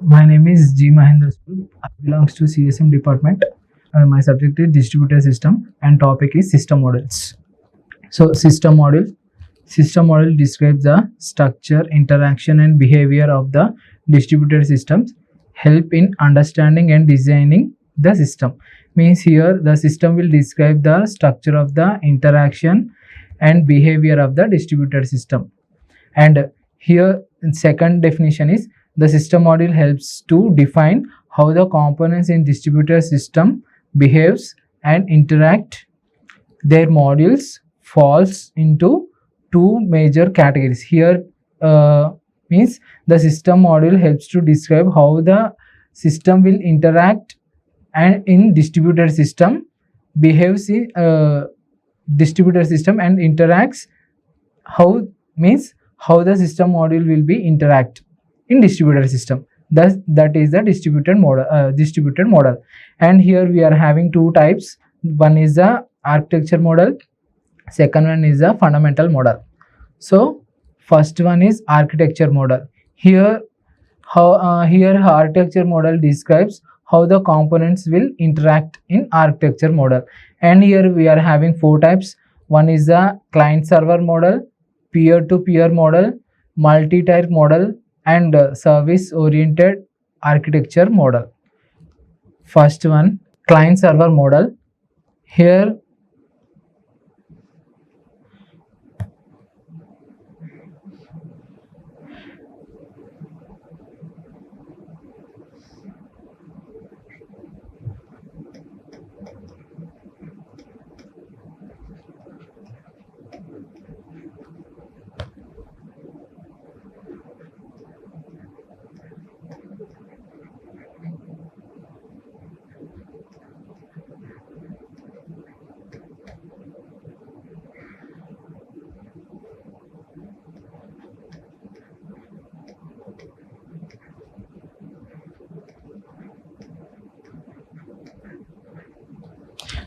My name is G. Mahendra. I belongs to CSM department. My subject is distributed system and topic is system models. So system model describes the structure, interaction and behavior of the distributed systems, help in understanding and designing the system. Means here the system will describe the structure of the interaction and behavior of the distributed system. And here second definition is the system model helps to define how the components in distributed system behaves and interact. Their modules falls into two major categories. Here means the system model helps to describe how the system will interact and in distributed system behaves in distributed system and interacts how means how the system module will be interact in distributed system. Thus that is the distributed model. And here we are having two types. One is the architecture model, second one is the fundamental model. So first one is architecture model. Here architecture model describes how the components will interact in architecture model. And here we are having four types. One is the client server model, peer-to-peer model, multi-tier model and service oriented architecture model. First one, client server model. Here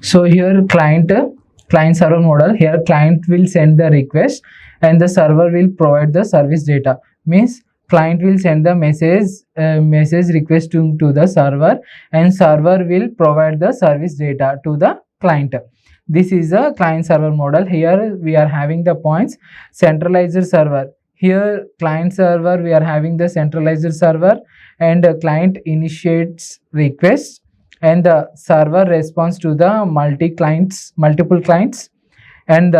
so here client server model. Here client will send the request and the server will provide the service data. Means client will send the message request to the server and server will provide the service data to the client. This is a client server model. Here we are having the points. Centralized server. Here client server we are having the centralized server and client initiates requests and the server responds to the multiple clients. And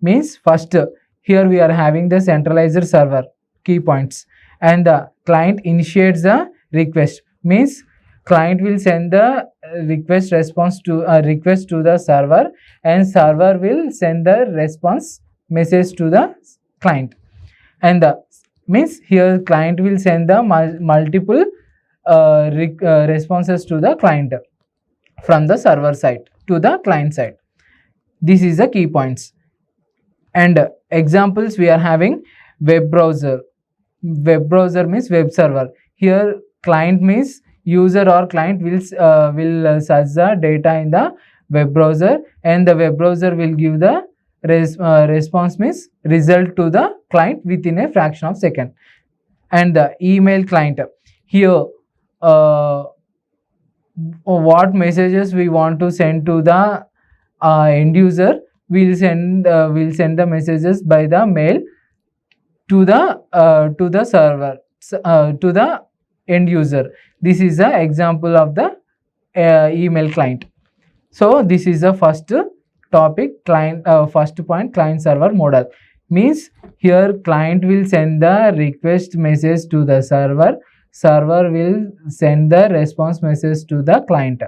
means first here we are having the centralized server key points and the client initiates the request. Means client will send the request to the server and server will send the response message to the client. And means here client will send the multiple responses to the client from the server side to the client side. This is the key points. And examples we are having web browser. Web browser means web server. Here client means user or client will search the data in the web browser and the web browser will give the response means result to the client within a fraction of second. And the email client. Here what messages we want to send to the end user, will send the messages by the mail to the server to the end user. This is the example of the email client. So this is the first topic, first point, client server model. Means here client will send the request message to the server will send the response message to the client.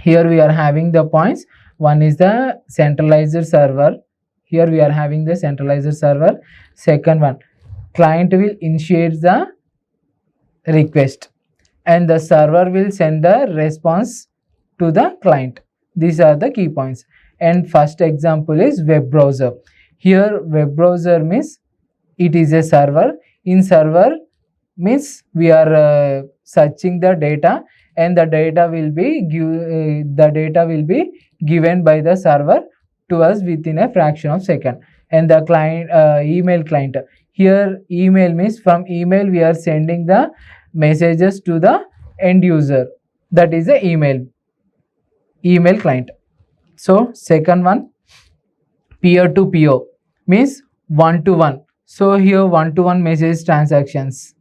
Here we are having the points. One is the centralized server. Here we are having the centralized server. Second one, client will initiate the request and the server will send the response to the client. These are the key points. And first example is web browser. Here web browser means it is a server. In server means we are searching the data and the data will be given by the server to us within a fraction of second. And the client email client. Here email means from email we are sending the messages to the end user, that is the email client. So second one, peer to peer means one to one. So here one to one message transactions.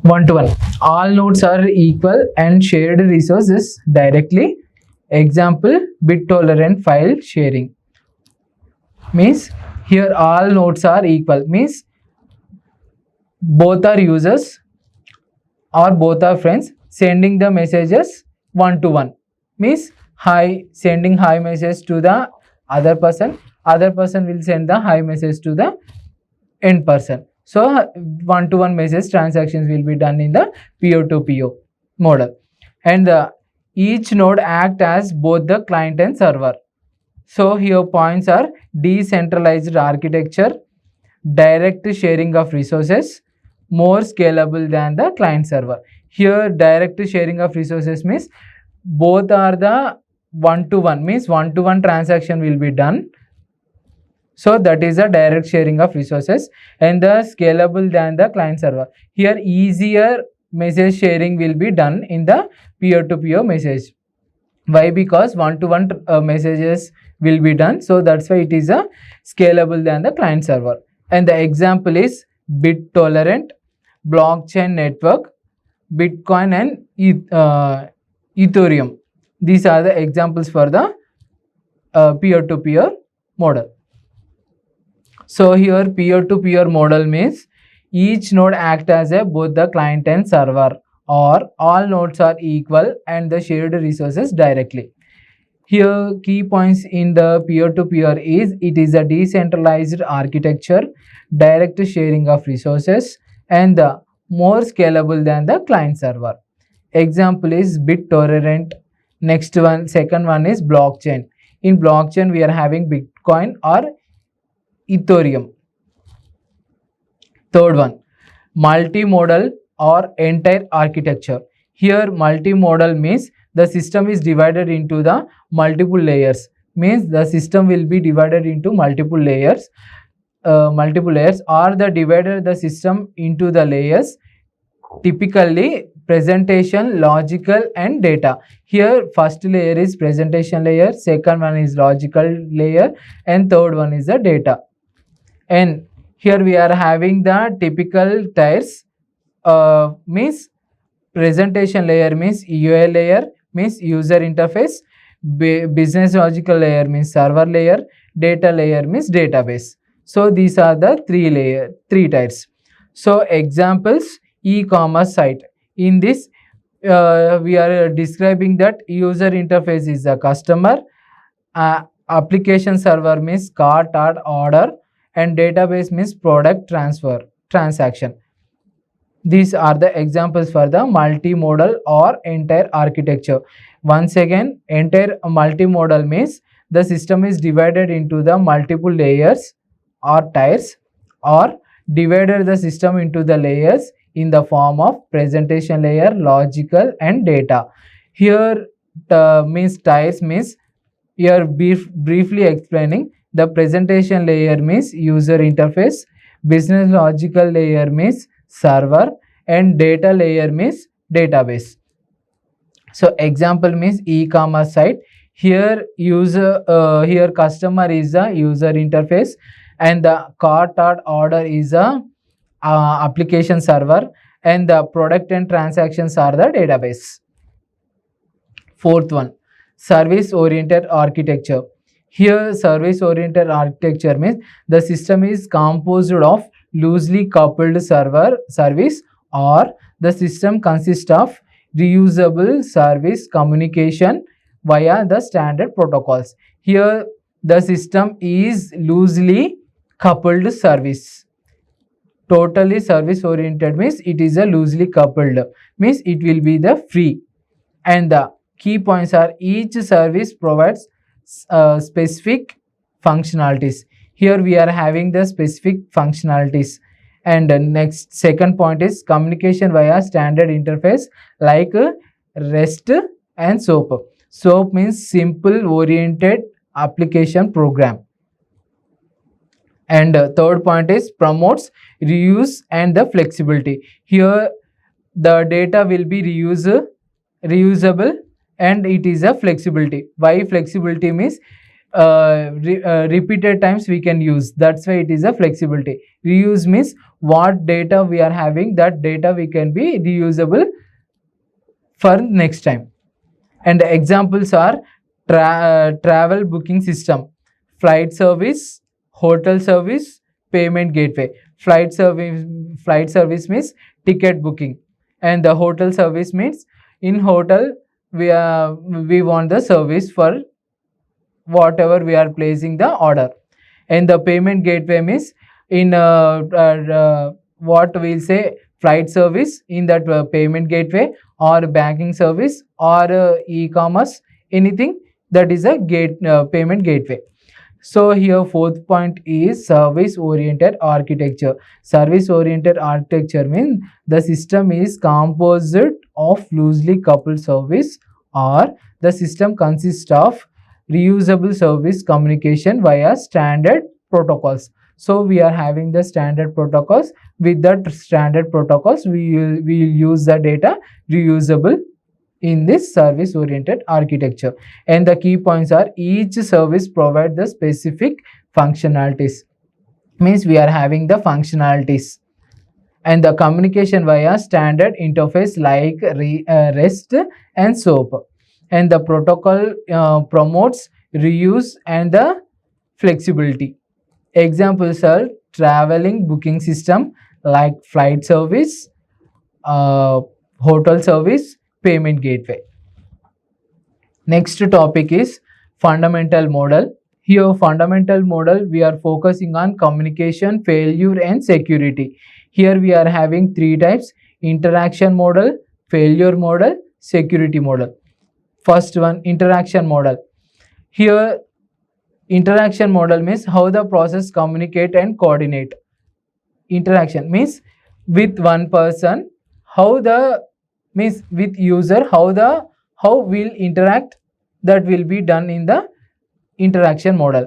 One to one, all nodes are equal and shared resources directly. Example, bit tolerant file sharing means here all nodes are equal, means both are users or both are friends sending the messages one to one, means hi, sending hi message to the other person will send the hi message to the end person. So one to one message transactions will be done in the peer to peer model, and each node act as both the client and server. So here points are decentralized architecture, direct sharing of resources, more scalable than the client server. Here direct sharing of resources means both are the one to one, means one to one transaction will be done. So that is a direct sharing of resources, and the scalable than the client server. Here easier message sharing will be done in the peer to peer message. Why? Because one to one messages will be done, so that's why it is a scalable than the client server. And the example is bit tolerant, blockchain network, Bitcoin and Ethereum. These are the examples for the peer to peer model. So here peer to peer model means each node act as a both the client and server, or all nodes are equal and the shared resources directly. Here key points in the peer to peer is it is a decentralized architecture, direct sharing of resources, and the more scalable than the client server. Example is bit tolerant. Next one, second one is blockchain. In blockchain we are having Bitcoin or Ethereum. Third one, multimodal or entire architecture. Here multimodal means the system is divided into the multiple layers, means the system will be divided into multiple layers, or the divided the system into the layers, typically presentation, logical and data. Here first layer is presentation layer, second one is logical layer, and third one is the data. And here we are having the typical tiers, means presentation layer means UI layer, means user interface, business logical layer means server layer, data layer means database. So these are the three tiers. So examples, e-commerce site. In this we are describing that user interface is a customer, application server means cart or order, and database means product transaction. These are the examples for the multimodal or entire architecture. Once again, entire multimodal means the system is divided into the multiple layers or tiers, or divided the system into the layers in the form of presentation layer, logical and data. Here means tiers means here briefly explaining. The presentation layer means user interface, business logical layer means server, and data layer means database. So example means e-commerce site. Here here customer is a user interface, and the cart or order is a application server, and the product and transactions are the database. Fourth one, service oriented architecture. Here service oriented architecture means the system is composed of loosely coupled service, or the system consists of reusable service communication via the standard protocols. Here the system is loosely coupled service. Totally service oriented means it is a loosely coupled, means it will be the free. And the key points are each service provides specific functionalities. Here we are having the specific functionalities, And next second point is communication via standard interface like REST and SOAP. SOAP means simple oriented application program. And third point is promotes reuse and the flexibility. Here the data will be reusable and it is a flexibility. Why flexibility means repeated times we can use, that's why it is a flexibility. Reuse means what data we are having, that data we can be reusable for next time. And the examples are travel booking system, flight service, hotel service, payment gateway. Flight service means ticket booking, and the hotel service means in hotel we want the service for whatever we are placing the order. And the payment gateway means in what we'll say flight service, in that payment gateway or banking service or e-commerce, anything that is a payment gateway. So here fourth point is service oriented architecture. Service oriented architecture means the system is composed of loosely coupled service, or the system consists of reusable service communication via standard protocols. So we are having the standard protocols. With that standard protocols we will use the data reusable in this service oriented architecture. And the key points are each service provide the specific functionalities, means we are having the functionalities. And the communication via standard interface like REST and SOAP. And the protocol promotes reuse and the flexibility. Examples are traveling booking system like flight service, hotel service, payment gateway. Next topic is fundamental model. Here fundamental model we are focusing on communication, failure and security. Here we are having three types: interaction model, failure model, security model. First one, interaction model. Here interaction model means how the process communicate and coordinate. Interaction means with one person, how the means with user, how will interact, that will be done in the interaction model.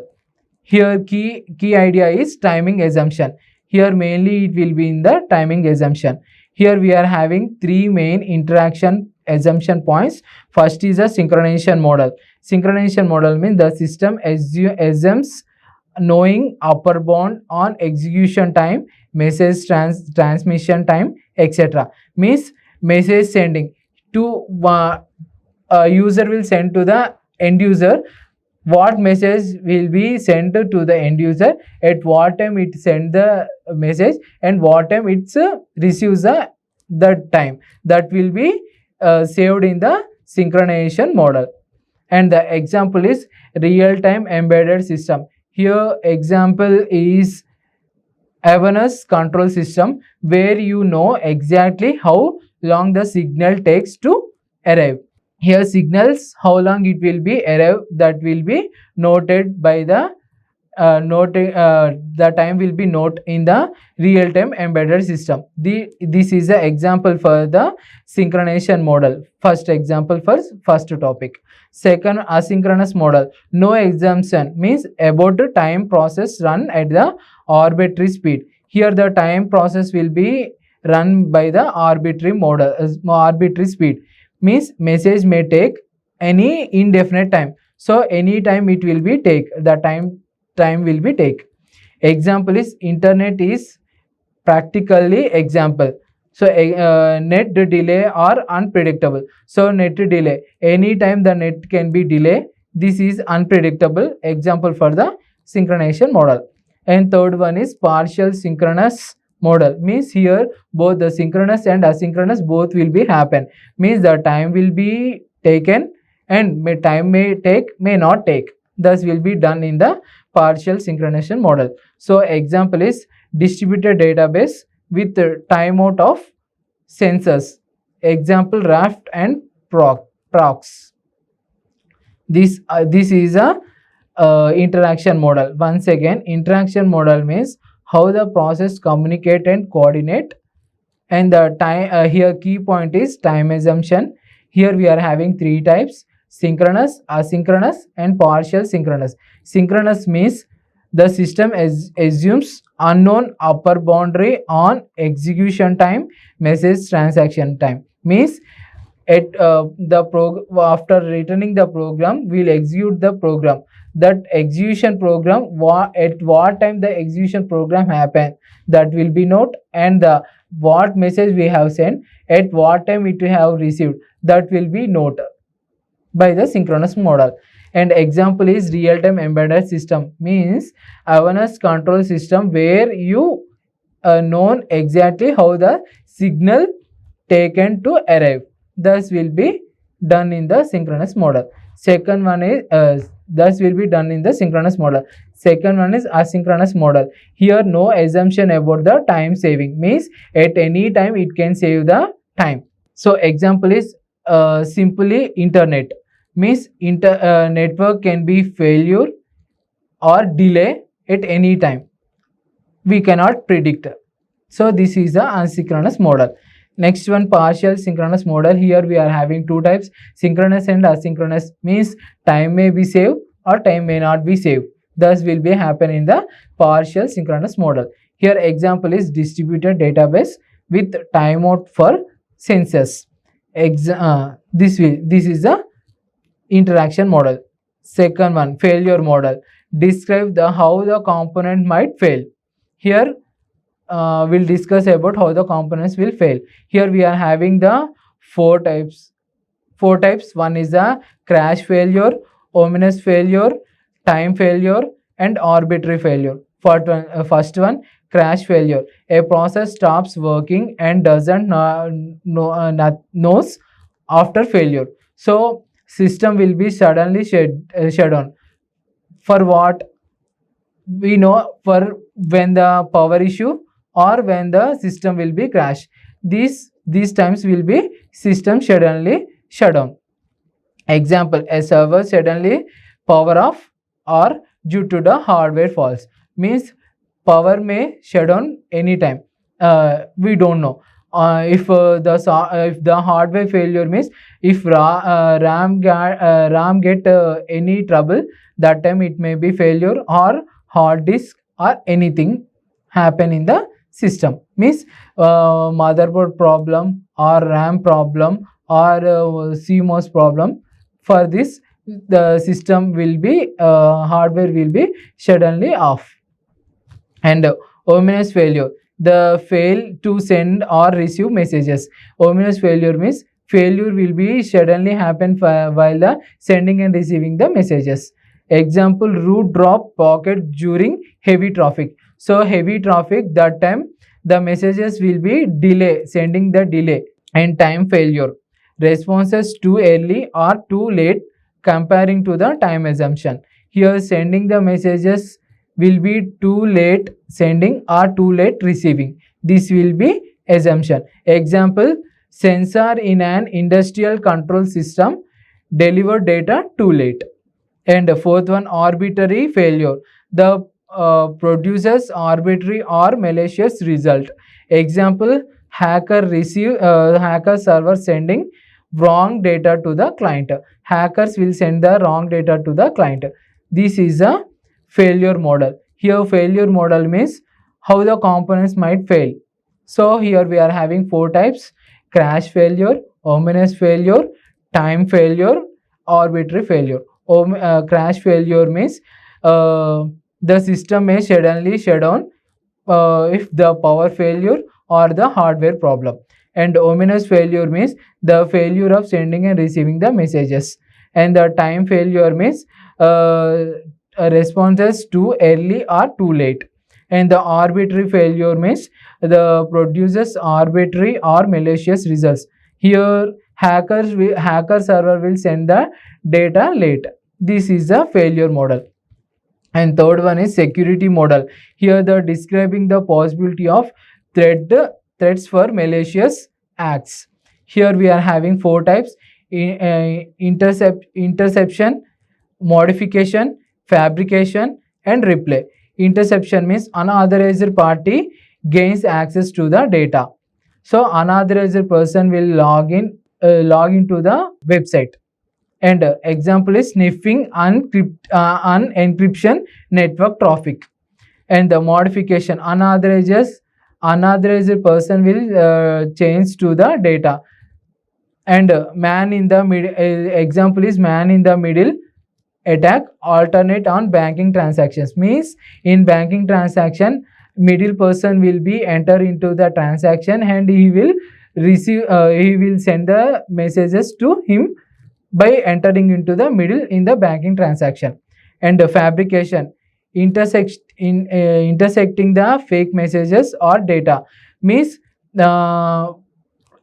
Here key idea is timing assumption. Here mainly it will be in the timing assumption. Here we are having three main interaction assumption points. First is a synchronization model. Synchronization model means the system assumes knowing upper bound on execution time, message transmission time, etc. Means message sending to user will send to the end user, what message will be sent to the end user, at what time it send the message and what time it receives that time, that will be saved in the synchronization model. And the example is real-time embedded system. Here example is awareness control system, where you know exactly how long the signal takes to arrive. Here signals how long it will be arrive, that will be noted by the the time will be noted in the real-time embedded system. This is the example for the synchronization model. First example for first topic. Second, asynchronous model. No exemption means about the time process run at the arbitrary speed. Here the time process will be run by the arbitrary model, arbitrary speed. Means message may take any indefinite time. So any time it will be take, the time will be take. Example is internet is practically example. So net delay or unpredictable. So net delay, anytime the net can be delay, this is unpredictable. Example for the synchronization model. And third one is partial synchronous model. Means here both the synchronous and asynchronous both will be happen. Means the time will be taken and time may take, may not take. Thus will be done in the partial synchronization model. So example is distributed database with timeout of sensors. Example Raft and procs. This is a interaction model. Once again, interaction model means how the process communicate and coordinate. And the time here key point is time assumption. Here we are having three types: synchronous, asynchronous, and partial synchronous. Synchronous means the system assumes unknown upper boundary on execution time, message transaction time. Means at after returning the program, we'll execute the program. That execution program, at what time the execution program happen, that will be note, and the what message we have sent, at what time it have received, that will be note by the synchronous model. And example is real-time embedded system. Means awareness control system where you known exactly how the signal taken to arrive. Thus will be done in the synchronous model. Second one is thus will be done in the synchronous model. Second one is asynchronous model. Here no assumption about the time saving. Means at any time it can save the time. So example is simply internet. Means network can be failure or delay at any time. We cannot predict. So this is the asynchronous model. Next one, partial synchronous model. Here we are having two types: synchronous and asynchronous. Means time may be saved or time may not be saved. Thus will be happen in the partial synchronous model. Here example is distributed database with timeout for census. This is the interaction model. Second one, failure model. Describe the how the component might fail. Here we'll discuss about how the components will fail. Here we are having the four types. One is the crash failure, ominous failure, time failure, and arbitrary failure. First one, crash failure. A process stops working and doesn't knows after failure. So system will be suddenly shut down. For what? We know for when the power issue or when the system will be crash. These times will be system suddenly shut down. Example, a server suddenly power off or due to the hardware faults. Means power may shut down anytime. We don't know. If the hardware failure means if RAM get any trouble, that time it may be failure or hard disk or anything happen in the system. Means motherboard problem or RAM problem or CMOS problem. For this the system will be hardware will be suddenly off. And ominous failure, the fail to send or receive messages. Ominous failure means failure will be suddenly happen while the sending and receiving the messages. Example, route drop packet during heavy traffic. So heavy traffic, that time the messages will be delay, sending the delay. And time failure, responses too early or too late comparing to the time assumption. Here sending the messages will be too late sending or too late receiving. This will be assumption. Example, sensor in an industrial control system deliver data too late. And the fourth one, arbitrary failure, the produces arbitrary or malicious result. Example, hacker server sending wrong data to the client. Hackers will send the wrong data to the client. This is a failure model. Here failure model means how the components might fail. So here we are having four types: crash failure, ominous failure, time failure, arbitrary failure. Crash failure means the system may suddenly shut down if the power failure or the hardware problem. And ominous failure means the failure of sending and receiving the messages. And the time failure means responses too early or too late. And the arbitrary failure means the produces arbitrary or malicious results. Here hacker server will send the data late. This is the failure model. And third one is security model. Here the describing the possibility of threats for malicious acts. Here we are having four types: interception, modification, fabrication, and replay. Interception means unauthorized party gains access to the data. So unauthorized person will log into the website. And example is sniffing unencryption network traffic. And the modification, unauthorized person will change to the data. And man in the middle, example is man in the middle attack alternate on banking transactions. Means in banking transaction, middle person will be enter into the transaction and he will send the messages to him by entering into the middle in the banking transaction. And fabrication, intersecting the fake messages or data. Means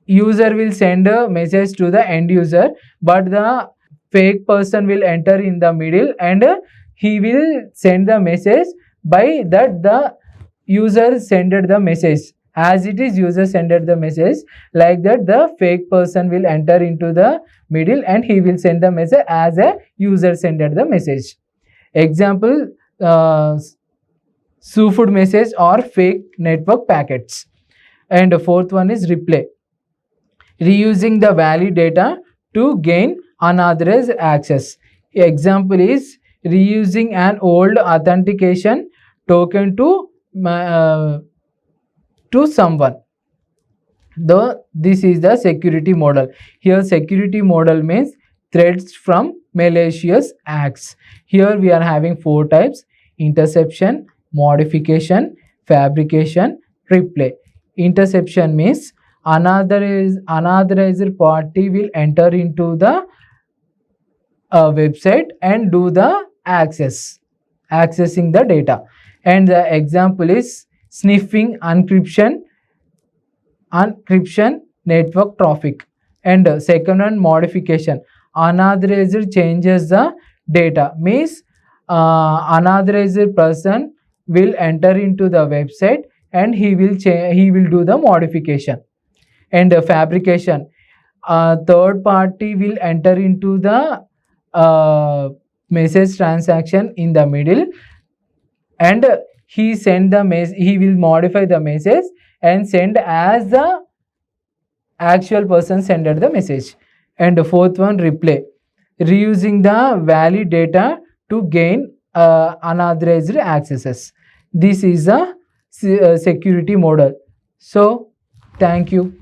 user will send a message to the end user, but the fake person will enter in the middle and he will send the message by that the user sended the message. As it is user sended the message, like that the fake person will enter into the middle and he will send the message as a user sended the message. Example, spoofed message or fake network packets. And the fourth one is replay, reusing the valid data to gain unauthorized access. Example is reusing an old authentication token to someone. This is the security model. Here security model means threats from malicious acts. Here we are having 4 types: interception, modification, fabrication, replay. Interception means unauthorized party will enter into the website and do the accessing the data. And the example is sniffing encryption network traffic. And second one, modification, unauthorized changes the data. Means unauthorized person will enter into the website and he will do the modification. And fabrication, third party will enter into the message transaction in the middle and he will modify the message and send as the actual person sended the message. And the fourth one, replay, reusing the valid data to gain unauthorized accesses. This is a security model. So thank you.